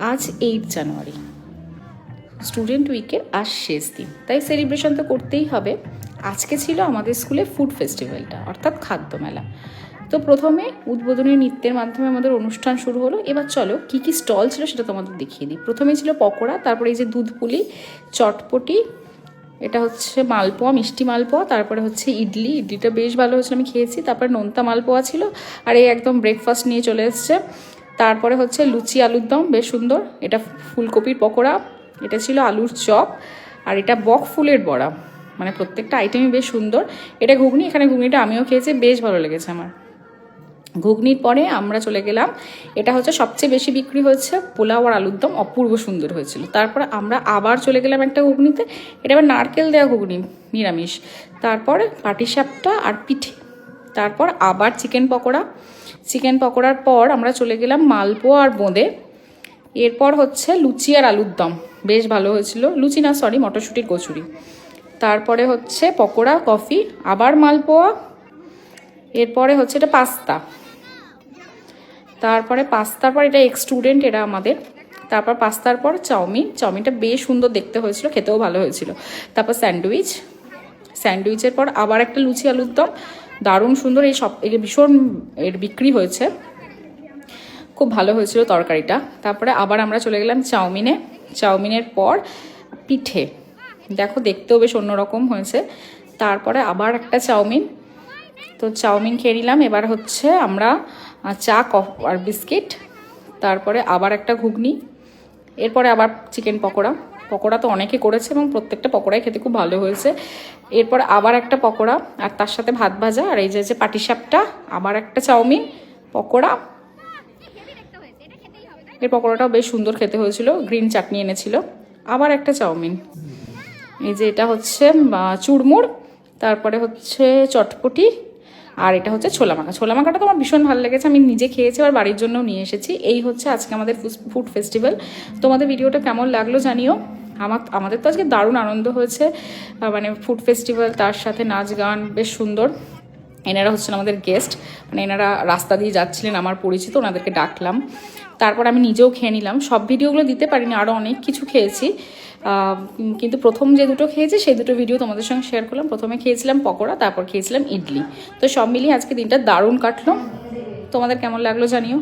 আজ 8 জানুয়ারি, স্টুডেন্ট উইকের আজ শেষ দিন, তাই সেলিব্রেশন তো করতেই হবে। আজকে ছিল আমাদের স্কুলে ফুড ফেস্টিভ্যালটা, অর্থাৎ খাদ্য মেলা। তো প্রথমে উদ্বোধনী নৃত্যের মাধ্যমে আমাদের অনুষ্ঠান শুরু হলো। এবার চলো কী কী স্টল ছিল সেটা তোমাদের দেখিয়ে দিই। প্রথমে ছিল পকোড়া, তারপরে এই যে দুধ পুলি, চটপটি, এটা হচ্ছে মালপোয়া, মিষ্টি মালপোয়া, তারপরে হচ্ছে ইডলিটা বেশ ভালো হয়েছিল, আমি খেয়েছি। তারপরে নোনতা মালপোয়া ছিল, আর এই একদম ব্রেকফাস্ট নিয়ে চলে এসছে। তারপরে হচ্ছে লুচি আলুর দম, বেশ সুন্দর। এটা ফুলকপির পকোড়া, এটা ছিল আলুর চপ, আর এটা বক ফুলের বড়া। মানে প্রত্যেকটা আইটেমই বেশ সুন্দর। এটা ঘুগনি, এখানে ঘুগনিটা আমিও খেয়েছি, বেশ ভালো লেগেছে আমার। ঘুগনির পরে আমরা চলে গেলাম, এটা হচ্ছে সবচেয়ে বেশি বিক্রি হয়েছে পোলাও আর আলুর দম, অপূর্ব সুন্দর হয়েছিল। তারপরে আমরা আবার চলে গেলাম একটা ঘুগনিতে, এটা আবার নারকেল দেওয়া ঘুগনি, নিরামিষ। তারপরে পাটিসাপটা আর পিঠে। তারপর আবার চিকেন পকোড়ার পর আমরা চলে গেলাম মালপোয়া আর বোঁদে। এরপর হচ্ছে লুচি আর আলুর দম, বেশ ভালো হয়েছিল। লুচি না, সরি, মটরশুঁটির কচুরি। তারপরে হচ্ছে পকোড়া, কফি, আবার মালপোয়া। এরপরে হচ্ছে এটা পাস্তা। তারপরে পাস্তার পর এটা স্টুডেন্ট, এরা আমাদের। তারপর পাস্তার পর চাউমিনটা বেশ সুন্দর দেখতে হয়েছিল, খেতেও ভালো হয়েছিল। তারপর স্যান্ডউইচের পর আবার একটা লুচি আলুর দম, দারুণ সুন্দর। এই ভীষণ এর বিক্রি হয়েছে, খুব ভালো হয়েছিল তরকারিটা। তারপরে আবার আমরা চলে গেলাম চাউমিনের পর পিঠে, দেখো দেখতেও বেশ অন্যরকম হয়েছে। তারপরে আবার একটা চাউমিন খেয়ে নিলাম। এবার হচ্ছে আমরা চা, কফি আর বিস্কিট। তারপরে আবার একটা ঘুগনি। এরপরে আবার চিকেন পকোড়া তো অনেকে করেছে এবং প্রত্যেকটা পকোড়াই খেতে খুব ভালো হয়েছে। এরপর আবার একটা পকোড়া, আর তার সাথে ভাত ভাজা, আর এই যে পাটিসাপটা, আবার একটা চাউমিন, পকোড়া। এর পকোড়াটাও বেশ সুন্দর খেতে হয়েছিল, গ্রিন চাটনি এনেছিল। আবার একটা চাউমিন, এই যে এটা হচ্ছে চুরমুর, তারপরে হচ্ছে চটপটি, আর এটা হচ্ছে ছোলা মাখাটা তো আমার ভীষণ ভালো লেগেছে, আমি নিজে খেয়েছি আর বাড়ির জন্যও নিয়ে এসেছি। এই হচ্ছে আজকে আমাদের ফুড ফেস্টিভ্যাল। তোমাদের ভিডিওটা কেমন লাগলো জানিও। আমাদের তো আজকে দারুণ আনন্দ হয়েছে, মানে ফুড ফেস্টিভ্যাল, তার সাথে নাচ গান, বেশ সুন্দর। এনারা হচ্ছেন আমাদের গেস্ট, মানে এনারা রাস্তা দিয়ে যাচ্ছিলেন, আমার পরিচিত, ওনাদেরকে ডাকলাম। তারপর আমি নিজেও খেয়ে নিলাম। সব ভিডিওগুলো দিতে পারিনি, আরও অনেক কিছু খেয়েছি, কিন্তু প্রথম যে দুটো খেয়েছি সেই দুটো ভিডিও তোমাদের সঙ্গে শেয়ার করলাম। প্রথমে খেয়েছিলাম পকোড়া, তারপর খেয়েছিলাম ইডলি। তো সব মিলিয়ে আজকে দিনটা দারুণ কাটলো। তোমাদের কেমন লাগলো জানিও।